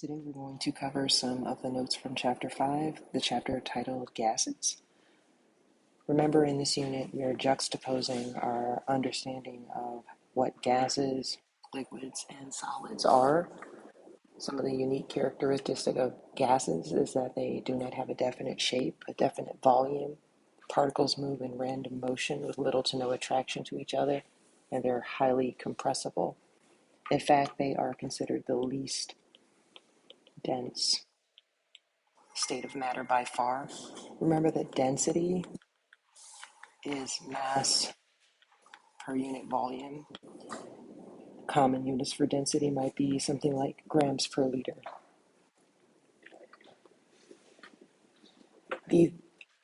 Today we're going to cover some of the notes from Chapter 5, the chapter titled Gases. Remember, in this unit, we are juxtaposing our understanding of what gases, liquids, and solids are. Some of the unique characteristics of gases is that they do not have a definite shape, a definite volume. Particles move in random motion with little to no attraction to each other, and they're highly compressible. In fact, they are considered the least dense state of matter by far. Remember that density is mass per unit volume. Common units for density might be something like grams per liter. The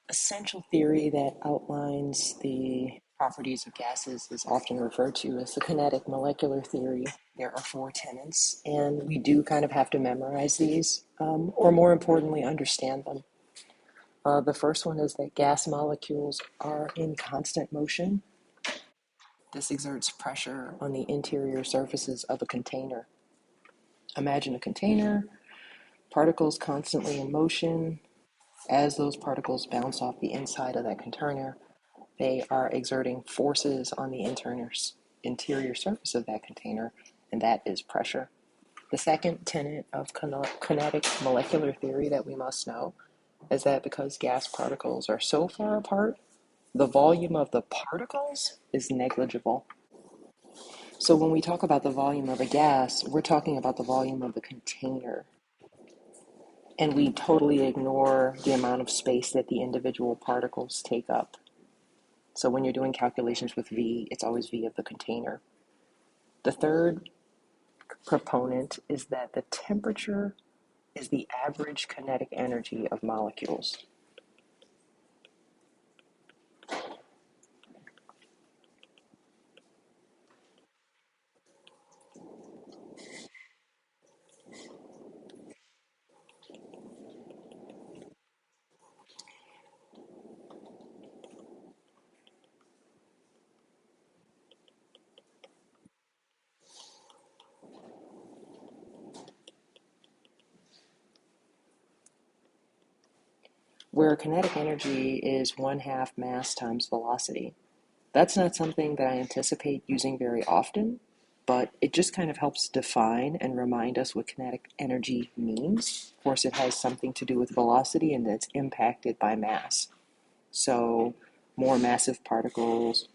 essential theory that outlines the properties of gases is often referred to as the kinetic molecular theory. There are 4 tenets, and we do kind of have to memorize these, or more importantly, understand them. The first one is that gas molecules are in constant motion. This exerts pressure on the interior surfaces of a container. Imagine a container, particles constantly in motion. As those particles bounce off the inside of that container, they are exerting forces on the interior surface of that container, and that is pressure. The second tenet of kinetic molecular theory that we must know is that because gas particles are so far apart, the volume of the particles is negligible. So when we talk about the volume of a gas, we're talking about the volume of the container. And we totally ignore the amount of space that the individual particles take up. So when you're doing calculations with V, it's always V of the container. The third proponent is that the temperature is the average kinetic energy of molecules. Where kinetic energy is 1/2 mass times velocity. That's not something that I anticipate using very often, but it just kind of helps define and remind us what kinetic energy means. Of course, it has something to do with velocity and it's impacted by mass. So more massive particles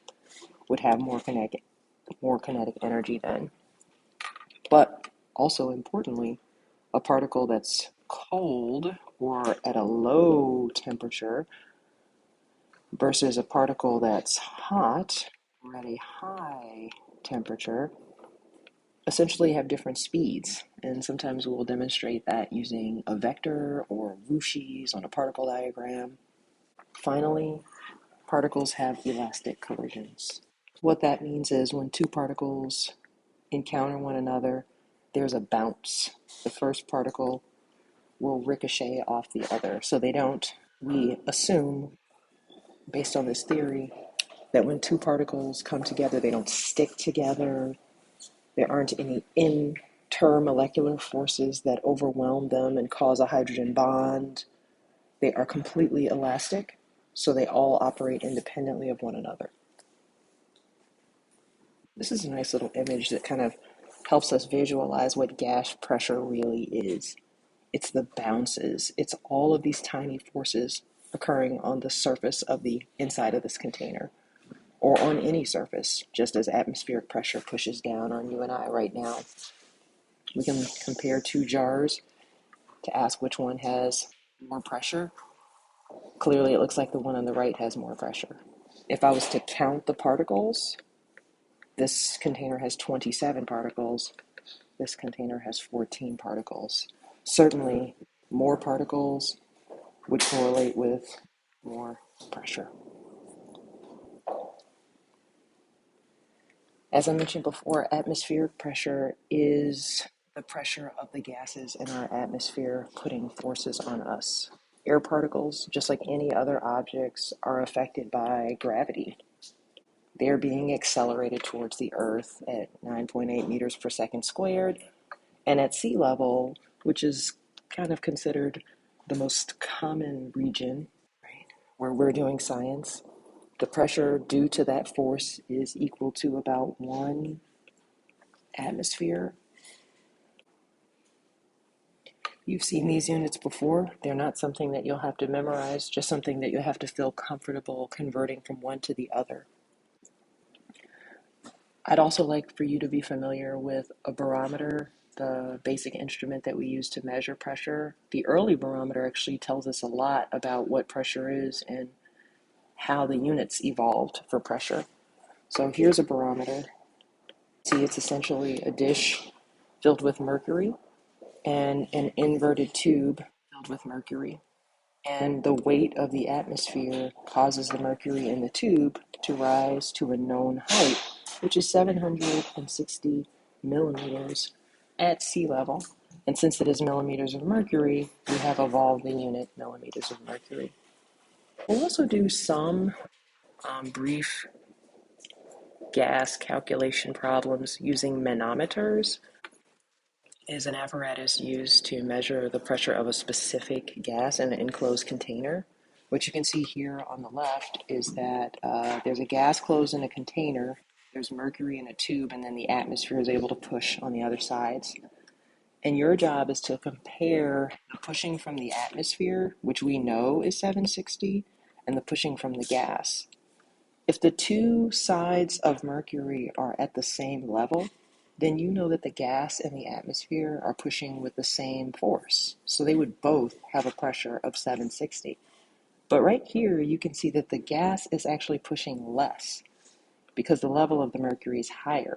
would have more kinetic energy then. But also importantly, a particle that's cold or at a low temperature versus a particle that's hot or at a high temperature essentially have different speeds. And sometimes we'll demonstrate that using a vector or whooshes on a particle diagram. Finally, particles have elastic collisions. What that means is when two particles encounter one another, there's a bounce. The first particle will ricochet off the other. So we assume, based on this theory, that when two particles come together, they don't stick together. There aren't any intermolecular forces that overwhelm them and cause a hydrogen bond. They are completely elastic, so they all operate independently of one another. This is a nice little image that kind of helps us visualize what gas pressure really is. It's the bounces. It's all of these tiny forces occurring on the surface of the inside of this container, or on any surface, just as atmospheric pressure pushes down on you and I right now. We can compare 2 jars to ask which one has more pressure. Clearly, it looks like the one on the right has more pressure. If I was to count the particles, this container has 27 particles. This container has 14 particles. Certainly, more particles would correlate with more pressure. As I mentioned before, atmospheric pressure is the pressure of the gases in our atmosphere putting forces on us. Air particles, just like any other objects, are affected by gravity. They're being accelerated towards the Earth at 9.8 meters per second squared, and at sea level, which is kind of considered the most common region, right, where we're doing science. The pressure due to that force is equal to about 1 atmosphere. You've seen these units before. They're not something that you'll have to memorize, just something that you'll have to feel comfortable converting from one to the other. I'd also like for you to be familiar with a barometer, the basic instrument that we use to measure pressure. The early barometer actually tells us a lot about what pressure is and how the units evolved for pressure. So here's a barometer. See, it's essentially a dish filled with mercury and an inverted tube filled with mercury. And the weight of the atmosphere causes the mercury in the tube to rise to a known height, which is 760 millimeters at sea level. And since it is millimeters of mercury, we have evolved the unit millimeters of mercury. We'll also do some brief gas calculation problems using manometers. Is an apparatus used to measure the pressure of a specific gas in an enclosed container. What you can see here on the left is that there's a gas closed in a container, there's mercury in a tube, and then the atmosphere is able to push on the other sides. And your job is to compare the pushing from the atmosphere, which we know is 760, and the pushing from the gas. If the two sides of mercury are at the same level, then you know that the gas and the atmosphere are pushing with the same force. So they would both have a pressure of 760. But right here, you can see that the gas is actually pushing less because the level of the mercury is higher.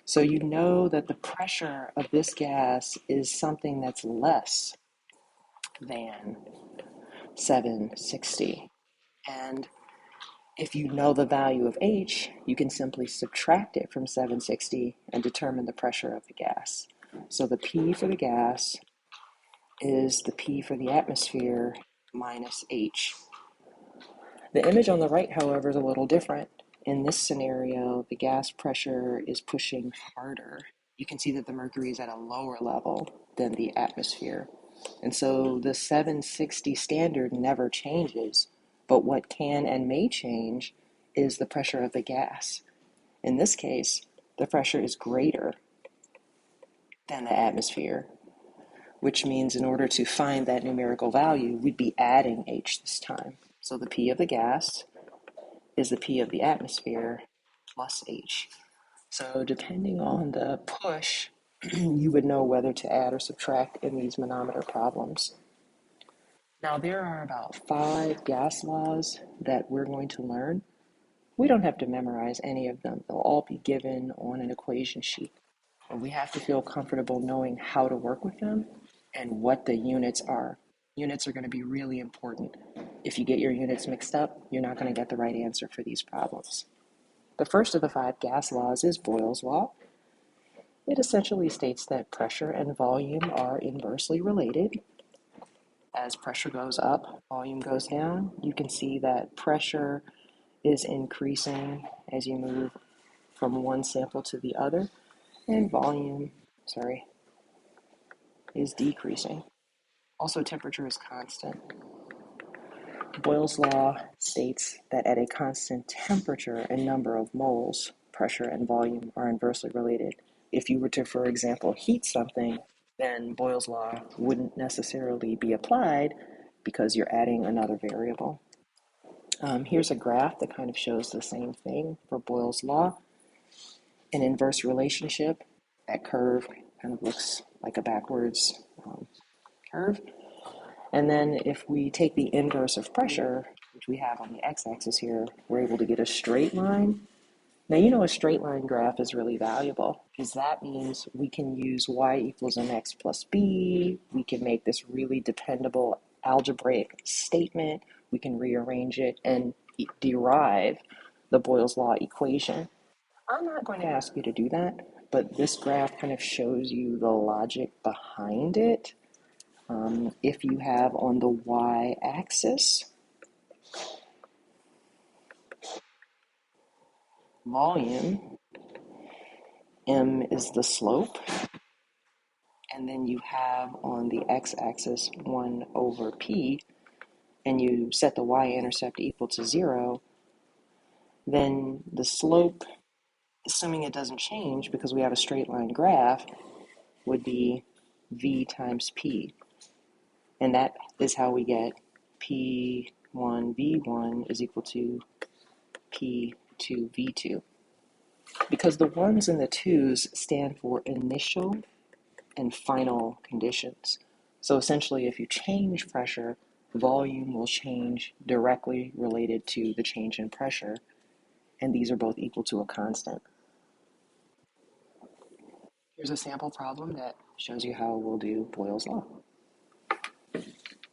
So you know that the pressure of this gas is something that's less than 760. And if you know the value of H, you can simply subtract it from 760 and determine the pressure of the gas. So the P for the gas is the P for the atmosphere minus H. The image on the right, however, is a little different. In this scenario, the gas pressure is pushing harder. You can see that the mercury is at a lower level than the atmosphere. And so the 760 standard never changes, but what can and may change is the pressure of the gas. In this case, the pressure is greater than the atmosphere, which means in order to find that numerical value, we'd be adding H this time. So the P of the gas is the P of the atmosphere plus H. So depending on the push, you would know whether to add or subtract in these manometer problems. Now there are about 5 gas laws that we're going to learn. We don't have to memorize any of them. They'll all be given on an equation sheet. But we have to feel comfortable knowing how to work with them and what the units are. Units are going to be really important. If you get your units mixed up, you're not going to get the right answer for these problems. The first of the 5 gas laws is Boyle's law. It essentially states that pressure and volume are inversely related. As pressure goes up, volume goes down. You can see that pressure is increasing as you move from one sample to the other, and volume, is decreasing. Also, temperature is constant. Boyle's law states that at a constant temperature and number of moles, pressure and volume are inversely related. If you were to, for example, heat something, then Boyle's law wouldn't necessarily be applied because you're adding another variable. Here's a graph that kind of shows the same thing for Boyle's law. An inverse relationship, that curve kind of looks like a backwards curve. And then if we take the inverse of pressure, which we have on the x-axis here, we're able to get a straight line. Now, you know a straight line graph is really valuable because that means we can use y equals mx plus b. We can make this really dependable algebraic statement. We can rearrange it and derive the Boyle's law equation. I'm not going to ask you to do that, but this graph kind of shows you the logic behind it. If you have on the y-axis volume, m is the slope, and then you have on the x-axis 1 over p, and you set the y-intercept equal to 0, then the slope, assuming it doesn't change because we have a straight line graph, would be v times p. And that is how we get P1V1 is equal to P2V2. Because the 1s and the 2s stand for initial and final conditions. So essentially, if you change pressure, volume will change directly related to the change in pressure, and these are both equal to a constant. Here's a sample problem that shows you how we'll do Boyle's law.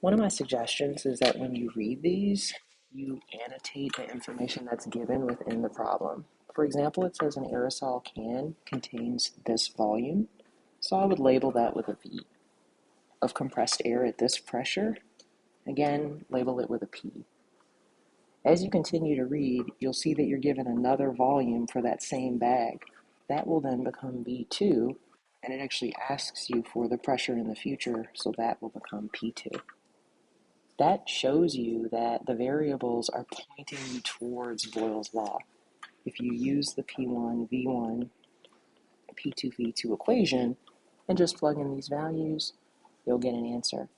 One of my suggestions is that when you read these, you annotate the information that's given within the problem. For example, it says an aerosol can contains this volume, so I would label that with a V. Of compressed air at this pressure, again, label it with a P. As you continue to read, you'll see that you're given another volume for that same bag. That will then become V2, and it actually asks you for the pressure in the future, so that will become P2. That shows you that the variables are pointing you towards Boyle's law. If you use the P1, V1, P2, V2 equation and just plug in these values, you'll get an answer.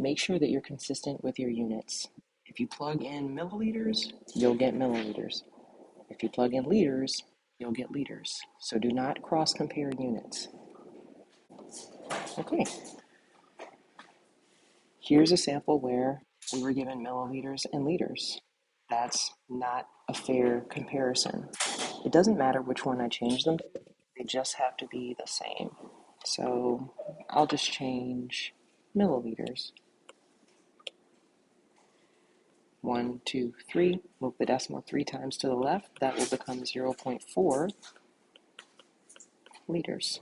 Make sure that you're consistent with your units. If you plug in milliliters, you'll get milliliters. If you plug in liters, you'll get liters. So do not cross-compare units. Okay. Here's a sample where we were given milliliters and liters. That's not a fair comparison. It doesn't matter which one I change them to, they just have to be the same. So I'll just change milliliters. 1, 2, 3, move the decimal 3 times to the left, that will become 0.4 liters.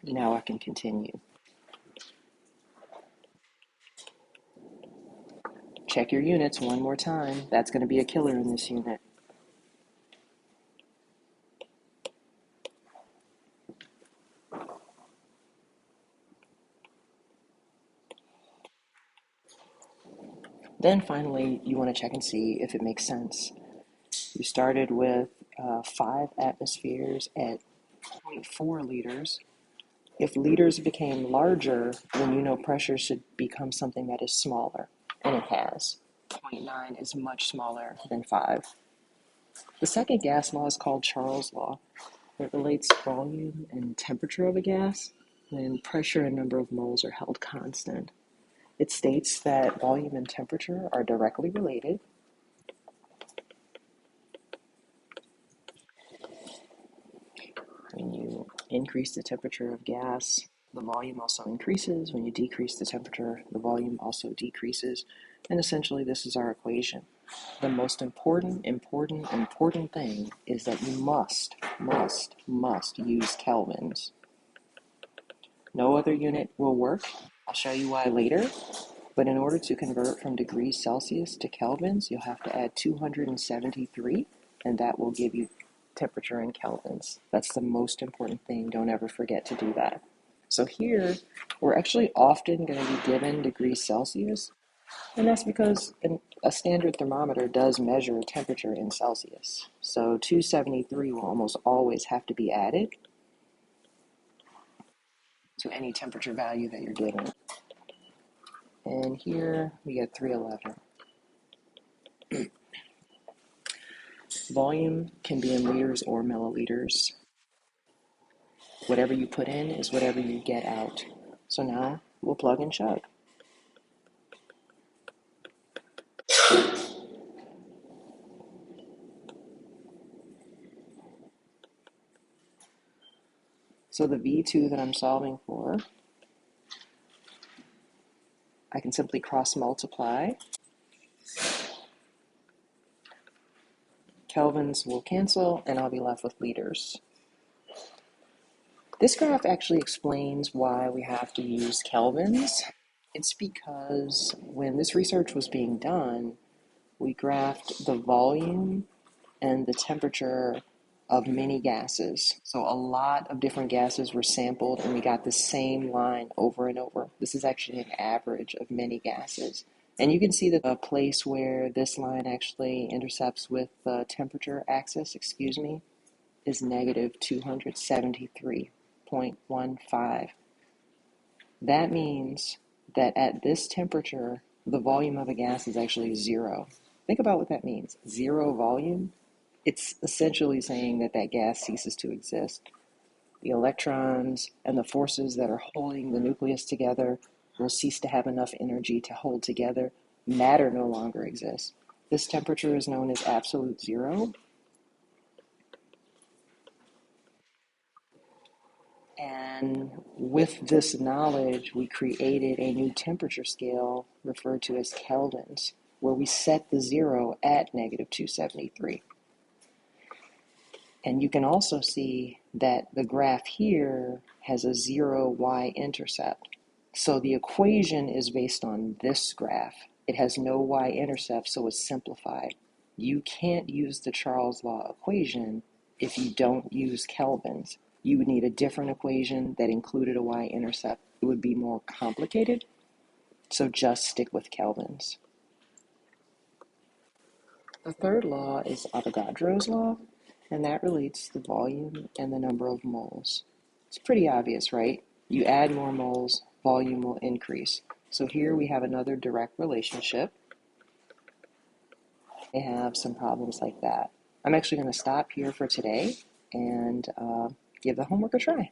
Now I can continue. Check your units one more time. That's going to be a killer in this unit. Then finally, you want to check and see if it makes sense. You started with 5 atmospheres at 0.4 liters. If liters became larger, then you know pressure should become something that is smaller, and it has. 0.9 is much smaller than 5. The second gas law is called Charles' law. It relates volume and temperature of a gas when pressure and number of moles are held constant. It states that volume and temperature are directly related. When you increase the temperature of gas, the volume also increases. When you decrease the temperature, the volume also decreases. And essentially, this is our equation. The most important thing is that you must use kelvins. No other unit will work. I'll show you why later. But in order to convert from degrees Celsius to kelvins, you'll have to add 273, and that will give you temperature in kelvins. That's the most important thing. Don't ever forget to do that. So here, we're actually often going to be given degrees Celsius, and that's because a standard thermometer does measure temperature in Celsius. So 273 will almost always have to be added to any temperature value that you're given. And here we get 311. Volume can be in liters or milliliters. Whatever you put in is whatever you get out. So now we'll plug and chug. So the V2 that I'm solving for, I can simply cross multiply. Kelvins will cancel, and I'll be left with liters. This graph actually explains why we have to use kelvins. It's because when this research was being done, we graphed the volume and the temperature of many gases. So a lot of different gases were sampled and we got the same line over and over. This is actually an average of many gases. And you can see that the place where this line actually intercepts with the temperature axis, is negative 273.15. That means that at this temperature, the volume of a gas is actually zero. Think about what that means. Zero volume. It's essentially saying that that gas ceases to exist. The electrons and the forces that are holding the nucleus together will cease to have enough energy to hold together. Matter no longer exists. This temperature is known as absolute zero. And with this knowledge, we created a new temperature scale referred to as kelvins, where we set the zero at negative 273. And you can also see that the graph here has a zero y-intercept. So the equation is based on this graph. It has no y-intercept, so it's simplified. You can't use the Charles law equation if you don't use kelvins. You would need a different equation that included a y-intercept. It would be more complicated, so just stick with kelvins. The third law is Avogadro's law, and that relates to the volume and the number of moles. It's pretty obvious, right? You add more moles, volume will increase. So here we have another direct relationship. They have some problems like that. I'm actually going to stop here for today and give the homework a try.